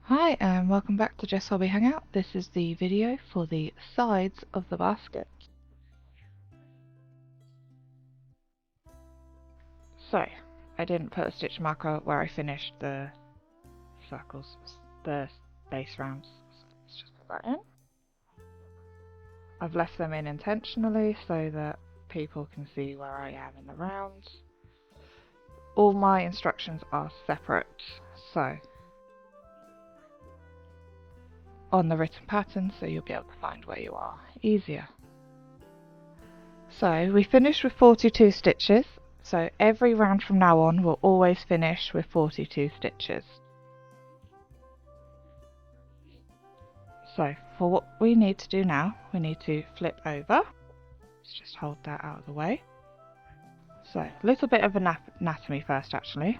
Hi and welcome back to Jess Hobby Hangout. This is the video for the sides of the basket. So, I didn't put a stitch marker where I finished the circles, the base rounds. So let's just put that in. I've left them in intentionally so that people can see where I am in the rounds. All my instructions are separate, so on the written pattern, so you'll be able to find where you are easier. So we finished with 42 stitches, so every round from now on will always finish with 42 stitches. So for what we need to do now, we need to flip over. Let's just hold that out of the way. So a little bit of anatomy first actually.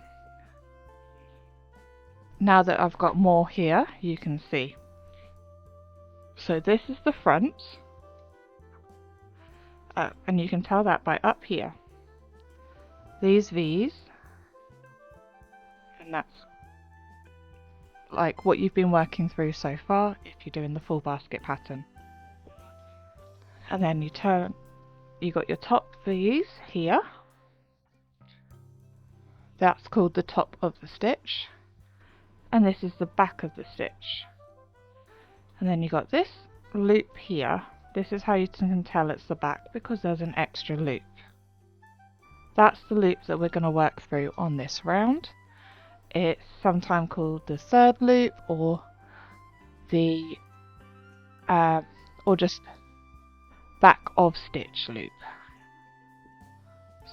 Now that I've got more here, you can see. So this is the front, and you can tell that by up here. These V's, and that's like what you've been working through so far if you're doing the full basket pattern. And then you got your top V's here. That's called the top of the stitch. And this is the back of the stitch. And then you got this loop here. This is how you can tell it's the back because there's an extra loop. That's the loop that we're going to work through on this round. It's sometimes called the third loop or the or just back of stitch loop.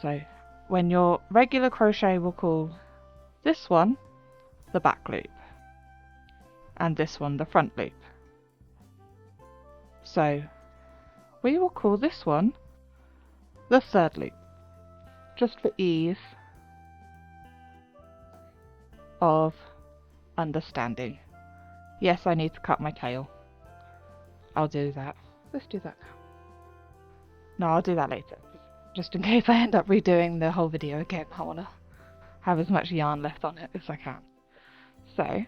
So when your regular crochet will call this one the back loop and this one the front loop. So we will call this one the third loop, just for ease of understanding. Yes, I need to cut my tail. I'll do that. Let's do that now. No, I'll do that later. Just in case I end up redoing the whole video again, I want to have as much yarn left on it as I can. So,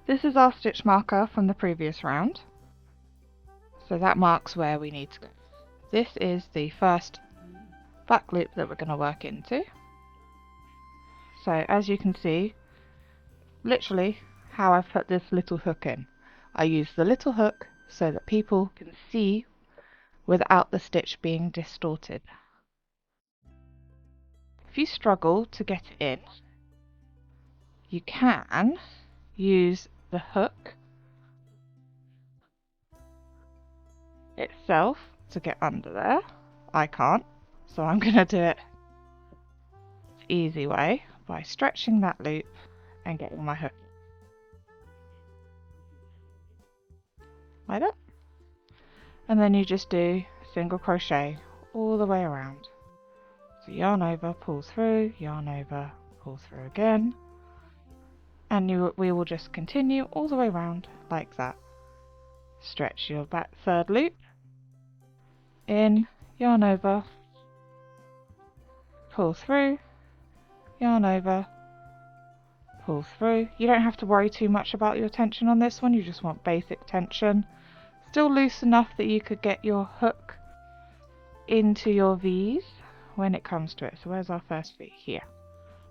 this is our stitch marker from the previous round. So that marks where we need to go. This is the first back loop that we're going to work into. So as you can see, literally how I've put this little hook in. I use the little hook so that people can see without the stitch being distorted. If you struggle to get it in, you can use the hook itself to get under there. I can't, so I'm going to do it the easy way by stretching that loop and getting my hook like that. And then you just do single crochet all the way around. So yarn over, pull through, yarn over, pull through again, and we will just continue all the way around like that. Stretch your back third loop, in, yarn over, pull through, yarn over, pull through. You don't have to worry too much about your tension on this one, you just want basic tension. Still loose enough that you could get your hook into your V's when it comes to it. So where's our first V? Here.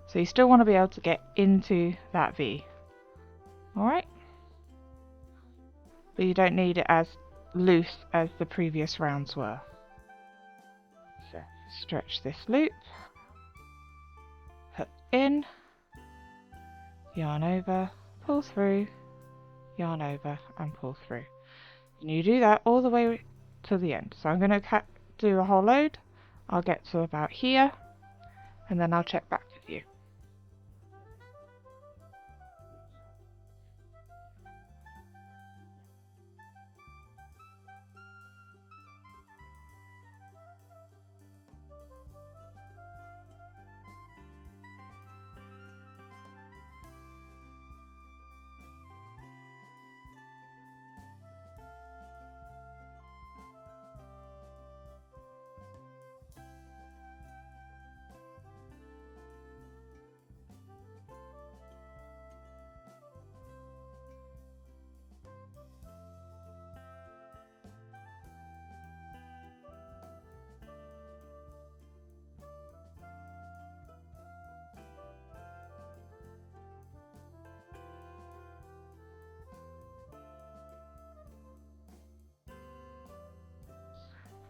So you still want to be able to get into that V. Alright? But you don't need it as loose as the previous rounds were. So stretch this loop, hook in, yarn over, pull through, yarn over and pull through. And you do that all the way to the end. So I'm going to do a whole load. I'll get to about here and then I'll check back with you.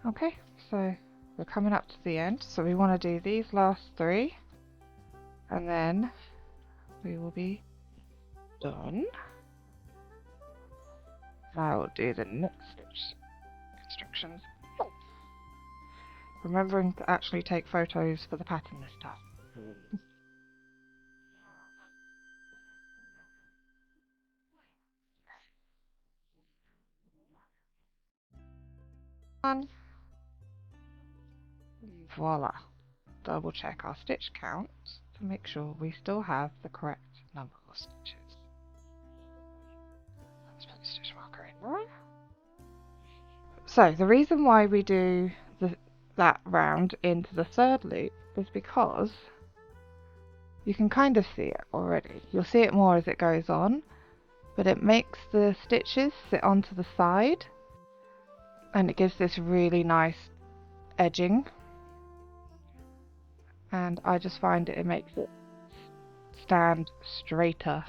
Okay, so we're coming up to the end, so we want to do these last 3 and then we will be done. I will do the next stitch instructions. Remembering to actually take photos for the pattern this time. And voila! Double check our stitch count to make sure we still have the correct number of stitches. Let's put the stitch marker in there. So the reason why we do that round into the 3rd loop is because you can kind of see it already. You'll see it more as it goes on, but it makes the stitches sit onto the side and it gives this really nice edging, and I just find it makes it stand straighter.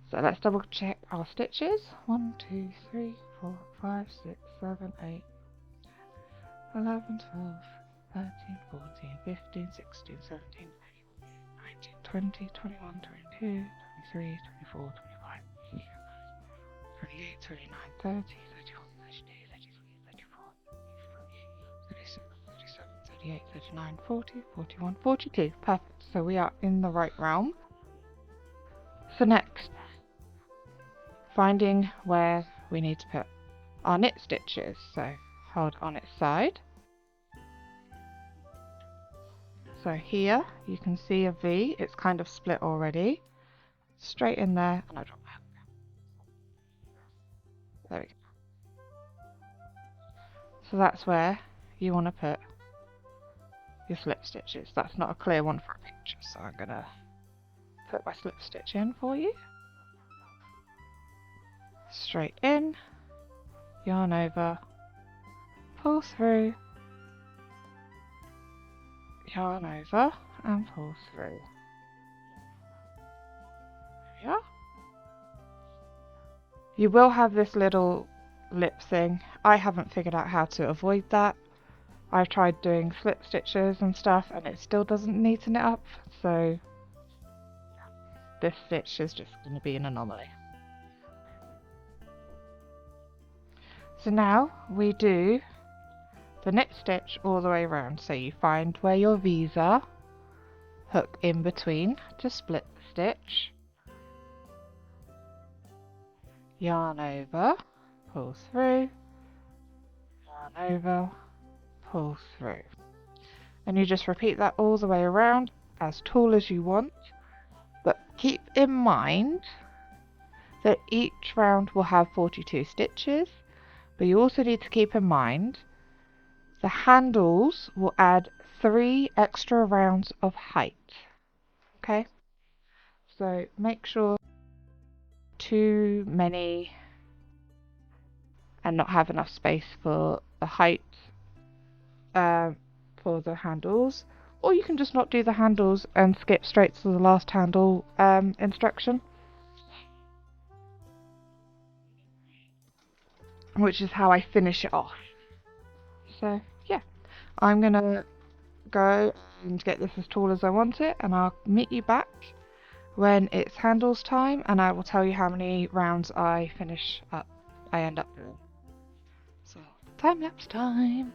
So let's double check our stitches. 1, 2, 3, 4, 5, 6, 7, 8, 11, 12, 13, 14, 15, 16, 17, 19, 20, 21, 22, 23, 24, 25, 28, 29, 30, 31, 32, 33, 34, 36, 37, 38, 39, 40, 41, 42. Perfect. So we are in the right realm. So next, finding where we need to put our knit stitches. So hold on its side. So here you can see a V, it's kind of split already. Straight in there, and I drop my hook. There we go. So that's where you want to put your slip stitches. That's not a clear one for a picture, so I'm going to put my slip stitch in for you. Straight in, yarn over, pull through, yarn over, and pull through. There we are. You will have this little lip thing. I haven't figured out how to avoid that. I've tried doing slip stitches and stuff and it still doesn't neaten it up, so this stitch is just going to be an anomaly. So now we do the knit stitch all the way around. So you find where your V's are, hook in between to split the stitch, yarn over, pull through, yarn over, pull through. And you just repeat that all the way around, as tall as you want, but keep in mind that each round will have 42 stitches, but you also need to keep in mind the handles will add 3 extra rounds of height. Okay, so make sure too many and not have enough space for the height for the handles, or you can just not do the handles and skip straight to the last handle instruction, which is how I finish it off. So yeah, I'm gonna go and get this as tall as I want it, and I'll meet you back when it's handles time, and I will tell you how many rounds I end up doing. So time lapse time.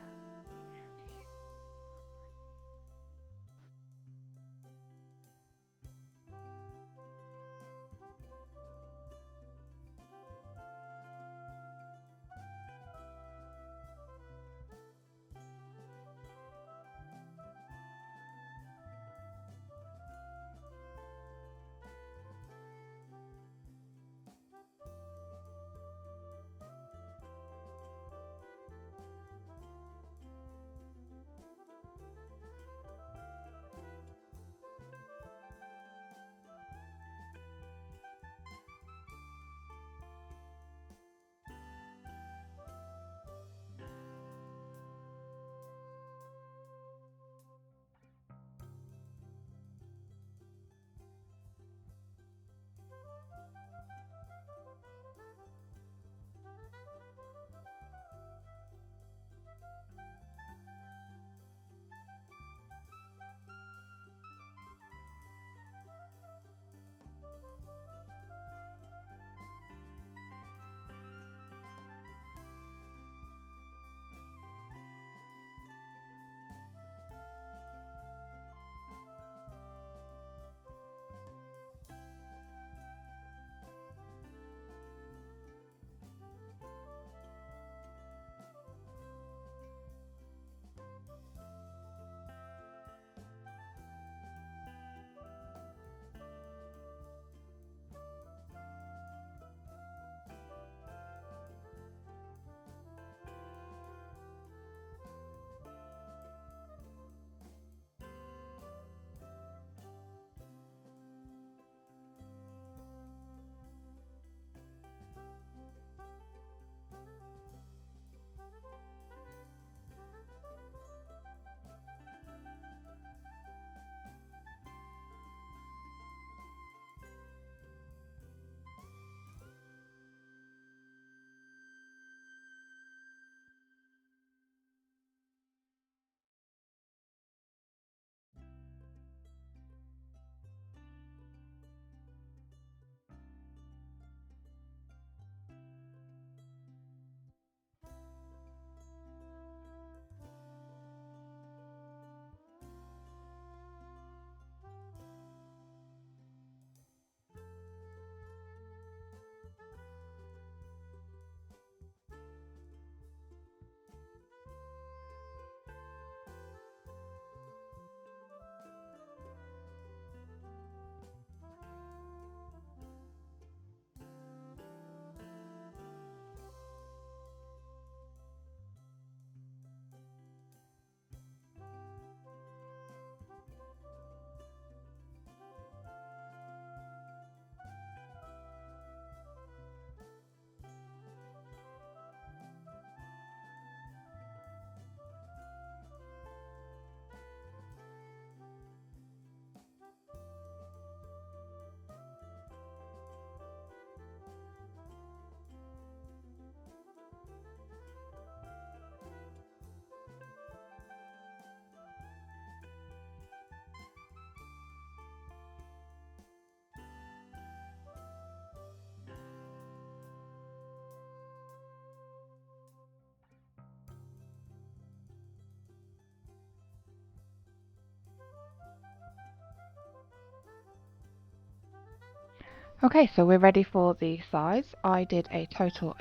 Okay, so we're ready for the sides. I did a total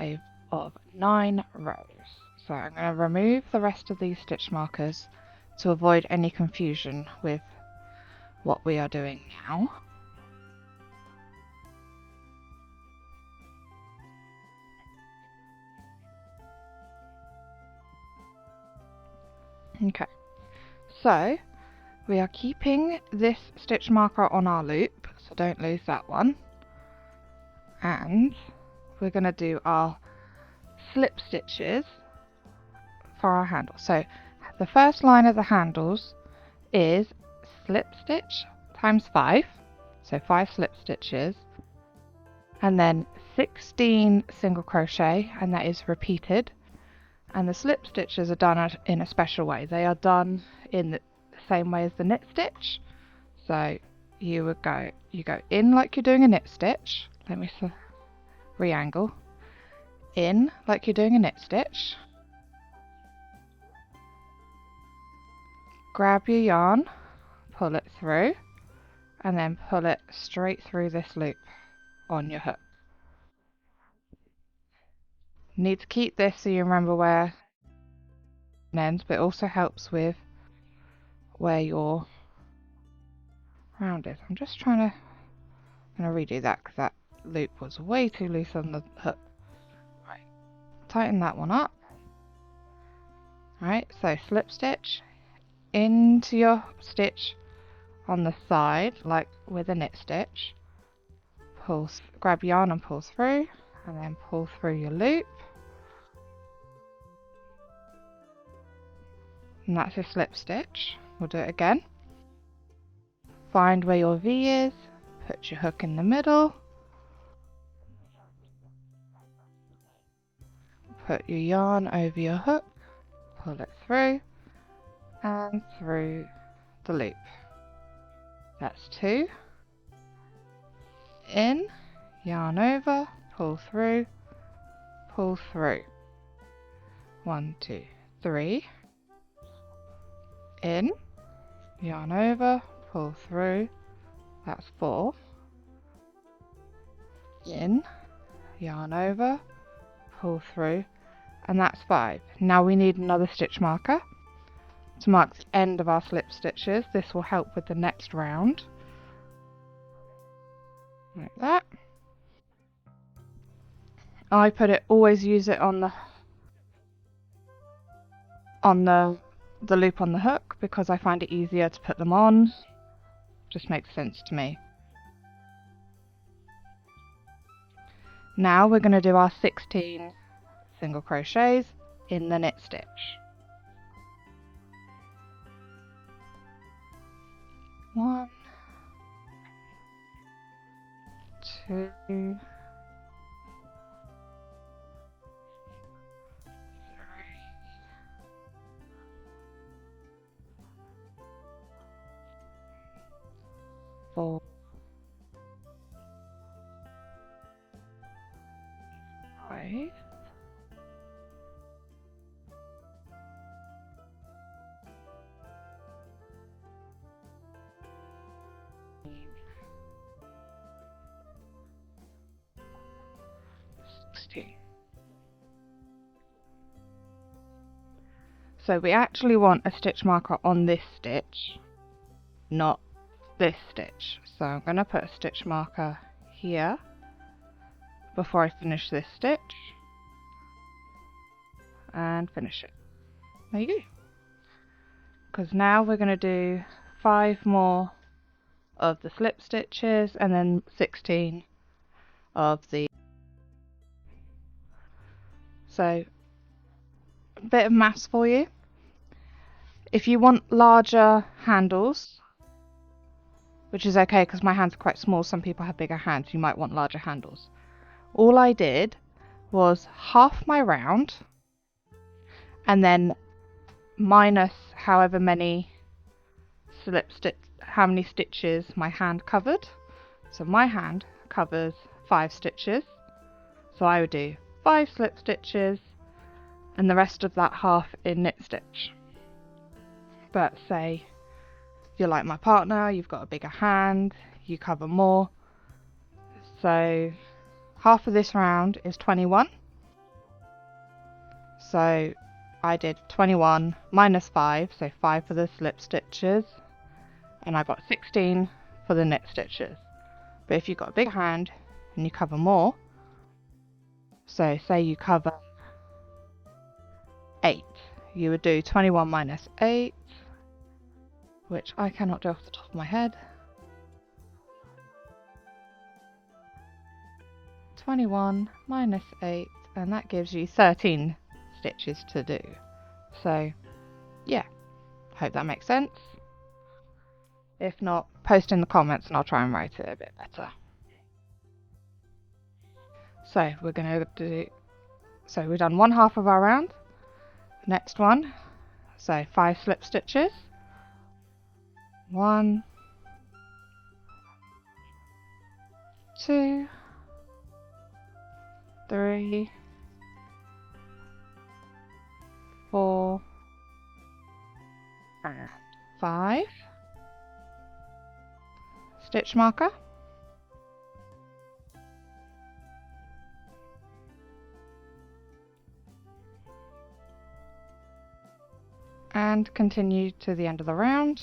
of 9 rows. So I'm going to remove the rest of these stitch markers to avoid any confusion with what we are doing now. Okay, so we are keeping this stitch marker on our loop, so don't lose that one. And we're going to do our slip stitches for our handle. So the first line of the handles is slip stitch times 5, so 5 slip stitches, and then 16 single crochet, and that is repeated. And the slip stitches are done in a special way. They are done in the same way as the knit stitch. So you go in like you're doing a knit stitch. Let me re-angle. In like you're doing a knit stitch. Grab your yarn, pull it through, and then pull it straight through this loop on your hook. You need to keep this so you remember where it ends, but it also helps with where your round is. I'm just trying to redo that because that loop was way too loose on the hook. Right, tighten that one up. Right, so slip stitch into your stitch on the side, like with a knit stitch. Pull, grab yarn and pull through, and then pull through your loop. And that's your slip stitch. We'll do it again. Find where your V is, put your hook in the middle, put your yarn over your hook, pull it through, and through the loop. That's 2. In, yarn over, pull through, 1, 2, 3. In, yarn over, pull through, that's 4. In, yarn over, pull through, and that's 5. Now we need another stitch marker to mark the end of our slip stitches. This will help with the next round. Like that. I always use it on the loop on the hook because I find it easier to put them on. Just makes sense to me. Now we're going to do our 16 single crochets in the knit stitch. 1, 2, 3, 4, 5, 16. So we actually want a stitch marker on this stitch, not this stitch. So I'm going to put a stitch marker here before I finish this stitch and finish it. There you go. Because now we're going to do 5 more of the slip stitches and then 16 of the. So a bit of maths for you. If you want larger handles, which is okay because my hands are quite small, some people have bigger hands, you might want larger handles. All I did was half my round and then minus however many how many stitches my hand covered. So my hand covers 5 stitches, so I would do 5 slip stitches and the rest of that half in knit stitch. But say you're like my partner, you've got a bigger hand, you cover more, so So half of this round is 21. So I did 21 minus 5, so 5 for the slip stitches, and I got 16 for the knit stitches. But if you've got a big hand and you cover more, so say you cover 8, you would do 21 minus 8, which I cannot do off the top of my head. 21 minus 8, and that gives you 13 stitches to do. So yeah, hope that makes sense. If not, post in the comments and I'll try and write it a bit better. So we're going to do, so we've done one half of our round. Next one, so 5 slip stitches. 1, 2, 3, 4, and 5. Stitch marker. And continue to the end of the round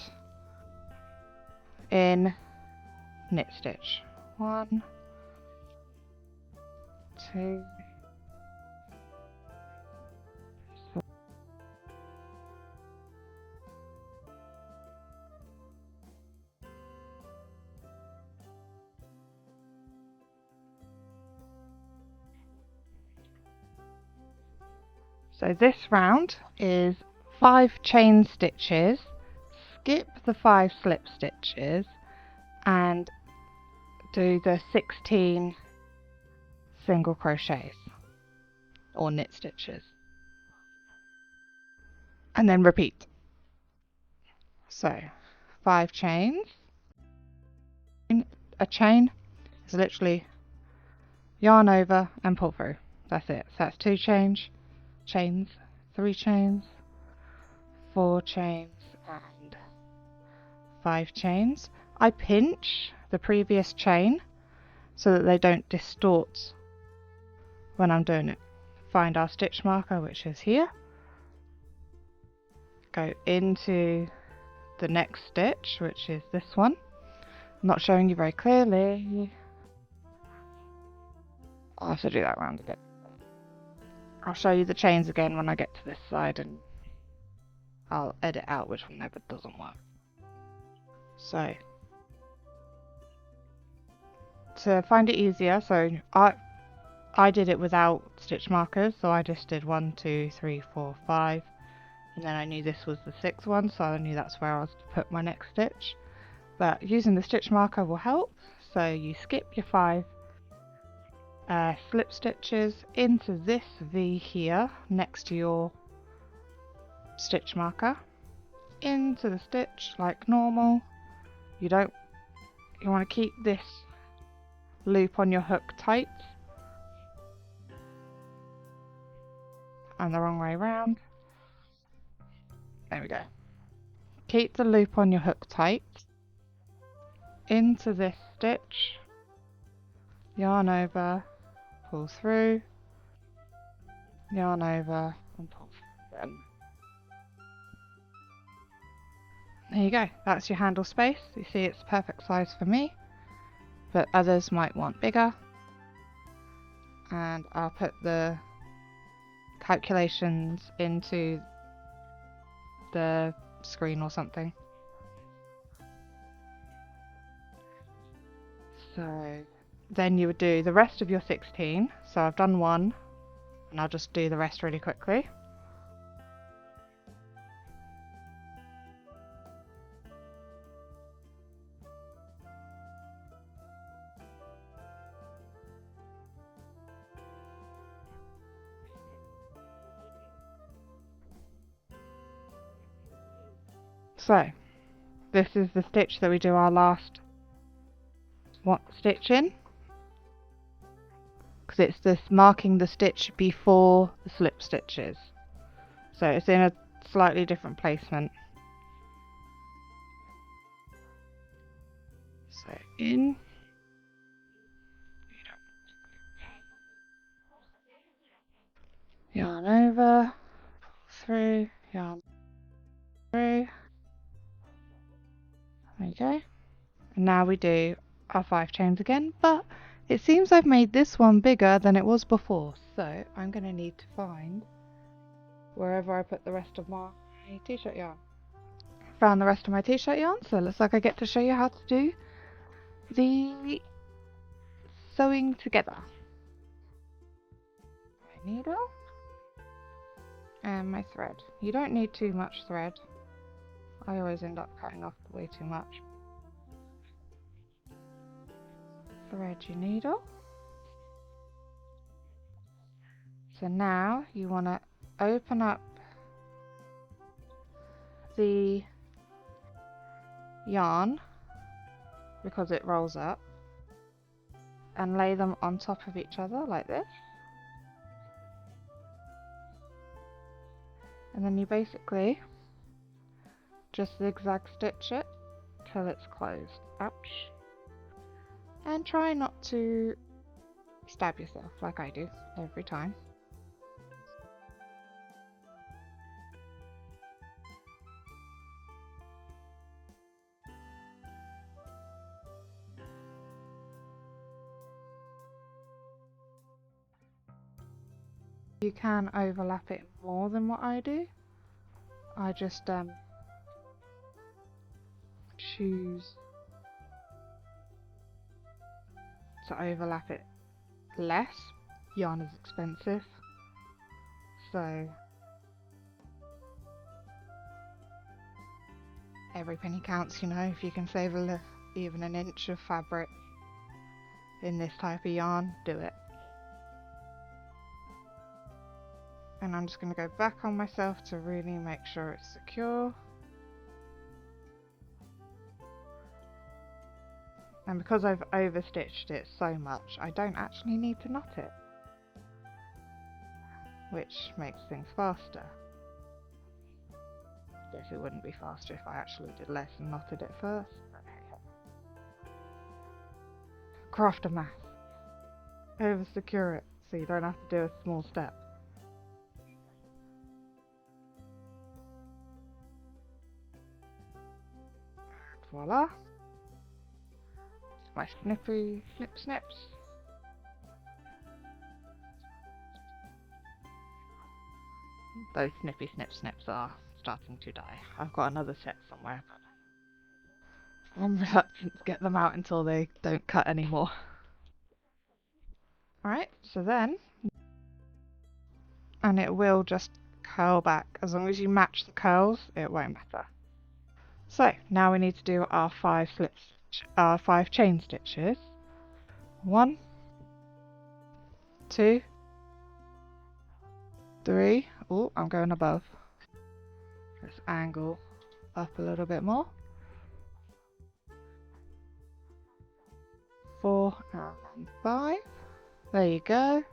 in knit stitch. 1, 2, 3. So this round is 5 chain stitches, skip the 5 slip stitches and do the 16 single crochets or knit stitches, and then repeat. So 5 chains. A chain is literally yarn over and pull through. That's it. So that's 2 chains, 3 chains, 4 chains and 5 chains. I pinch the previous chain so that they don't distort when I'm doing it. Find our stitch marker, which is here. Go into the next stitch, which is this one. I'm not showing you very clearly. I'll have to do that round again. I'll show you the chains again when I get to this side, and I'll edit out which one ever doesn't work. So to find it easier, so I did it without stitch markers, so I just did 1, 2, 3, 4, 5, and then I knew this was the 6th one, so I knew that's where I was to put my next stitch. But using the stitch marker will help. So you skip your 5 slip stitches into this V here next to your stitch marker, into the stitch like normal. You want to keep this loop on your hook tight, and the wrong way around. There we go. Keep the loop on your hook tight, into this stitch, yarn over, pull through, yarn over and pull through again. There you go, that's your handle space. You see it's the perfect size for me, but others might want bigger, and I'll put the calculations into the screen or something. So then you would do the rest of your 16. So I've done 1, and I'll just do the rest really quickly. So this is the stitch that we do our last stitch in, because it's this marking the stitch before the slip stitches, so it's in a slightly different placement. So in, yarn over, pull through, yarn through. There you go. And now we do our 5 chains again, but it seems I've made this one bigger than it was before, so I'm going to need to find wherever I put the rest of my t-shirt yarn. Found the rest of my t-shirt yarn, so it looks like I get to show you how to do the sewing together. My needle and my thread. You don't need too much thread. I always end up cutting off way too much. Thread your needle. So now you want to open up the yarn because it rolls up and lay them on top of each other like this, and then you basically just zigzag stitch it till it's closed. Ouch. And try not to stab yourself like I do every time. You can overlap it more than what I do. I just choose to overlap it less. Yarn is expensive, so every penny counts, you know. If you can save even an inch of fabric in this type of yarn, do it. And I'm just going to go back on myself to really make sure it's secure. And because I've overstitched it so much, I don't actually need to knot it, which makes things faster. I guess it wouldn't be faster if I actually did less and knotted it first. Craft a math. Over secure it so you don't have to do a small step. Voila! My snippy snips. Those snippy snips are starting to die. I've got another set somewhere, but I'm reluctant to get them out until they don't cut anymore. Alright, so then, and it will just curl back. As long as you match the curls, it won't matter. So now we need to do our 5 chain stitches. 1, 2, 3. Oh, I'm going above. Let's angle up a little bit more. 4 and 5. There you go.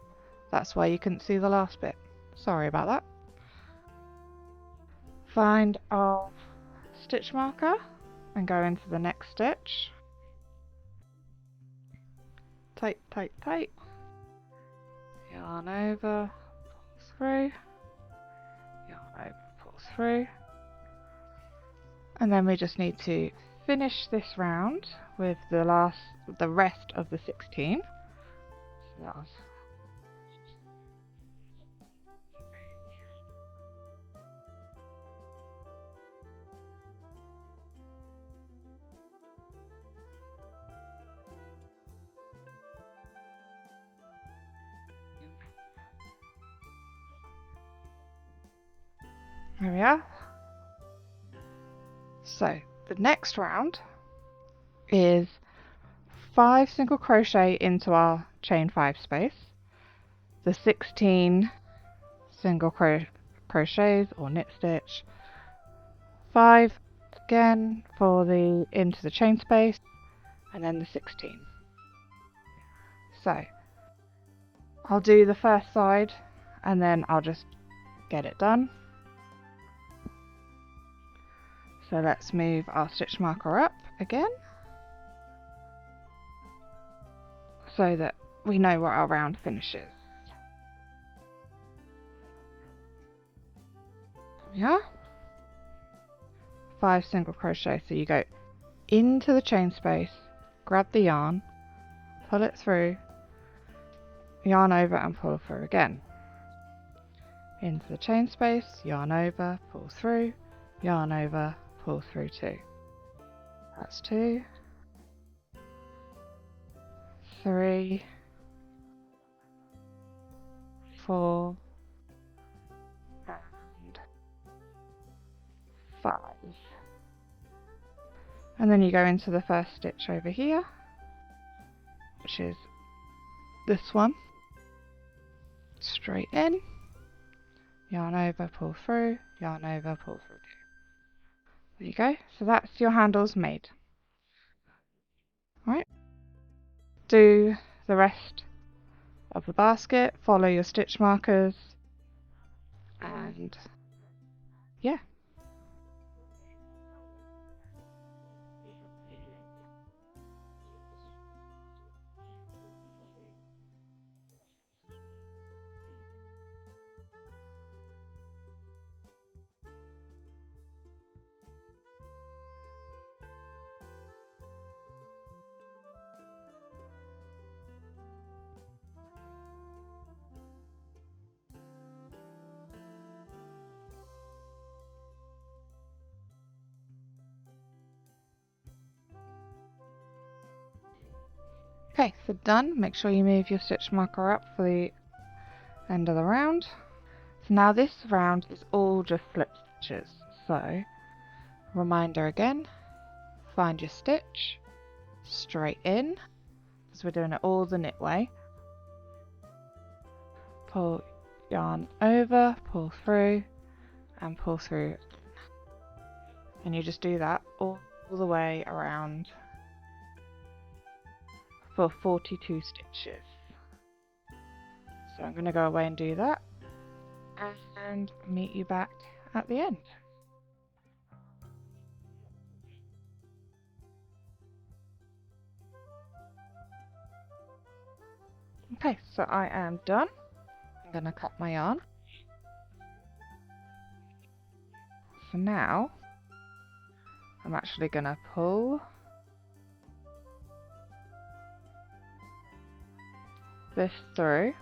That's why you couldn't see the last bit. Sorry about that. Find our stitch marker and go into the next stitch. Tight, tight, tight. Yarn over, pull through. Yarn over, pull through. And then we just need to finish this round with the rest of the 16. So that was there we are. So the next round is 5 single crochet into our chain 5 space, the 16 single crochets or knit stitch, 5 again for the into the chain space, and then the 16. So I'll do the first side and then I'll just get it done. So let's move our stitch marker up again so that we know where our round finishes. Yeah, 5 single crochet. So you go into the chain space, grab the yarn, pull it through, yarn over and pull through again. Into the chain space, yarn over, pull through, yarn over, pull through 2. That's 2, 3, 4, and 5. And then you go into the first stitch over here, which is this one, straight in, yarn over, pull through, yarn over, pull through 2. There you go. So that's your handles made. Alright, do the rest of the basket, follow your stitch markers, and yeah. Okay, so done. Make sure you move your stitch marker up for the end of the round. So now this round is all just slip stitches. So, reminder again, find your stitch, straight in, because we're doing it all the knit way. Pull yarn over, pull through, and pull through. And you just do that all the way around for 42 stitches. So I'm going to go away and do that and meet you back at the end. Okay, so I am done. I'm going to cut my yarn. So now I'm actually going to pull this through.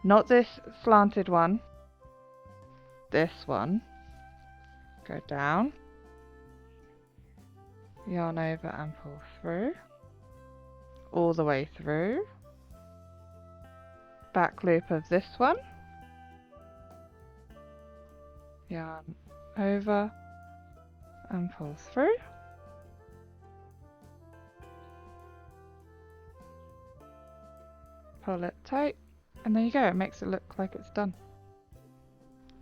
Not this slanted one, this one. Go down, yarn over and pull through, all the way through. Back loop of this one, yarn over and pull through. Pull it tight, and there you go. It makes it look like it's done.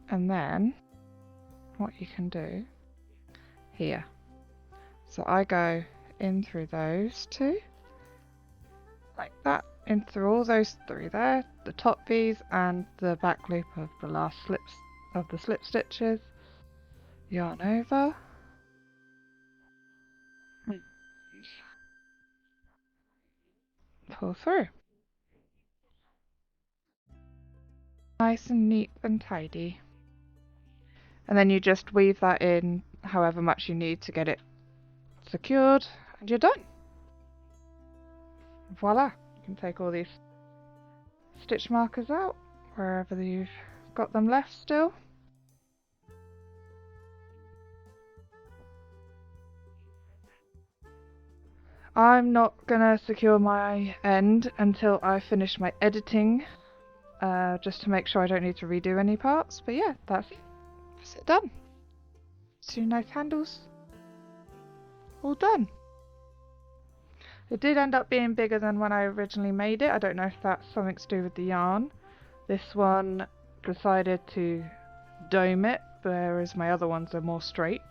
And then what you can do here, so I go in through those two like that, in through all those 3 there, the top V's and the back loop of the last slips of the slip stitches, yarn over, pull through. Nice and neat and tidy. And then you just weave that in however much you need to get it secured, and you're done. Voila! You can take all these stitch markers out wherever you've got them left still. I'm not gonna secure my end until I finish my editing, just to make sure I don't need to redo any parts. But yeah, that's it. That's it done. 2 nice handles. All done. It did end up being bigger than when I originally made it. I don't know if that's something to do with the yarn. This one decided to dome it, whereas my other ones are more straight.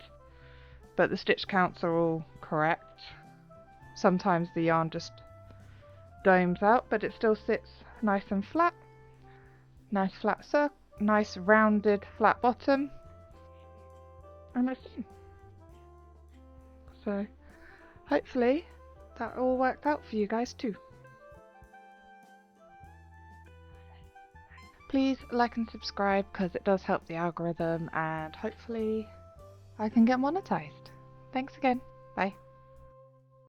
But the stitch counts are all correct. Sometimes the yarn just domes out, but it still sits nice and flat. Nice flat circle, nice rounded flat bottom. And that's it. So hopefully that all worked out for you guys too. Please like and subscribe because it does help the algorithm, and hopefully I can get monetized. Thanks again. Bye.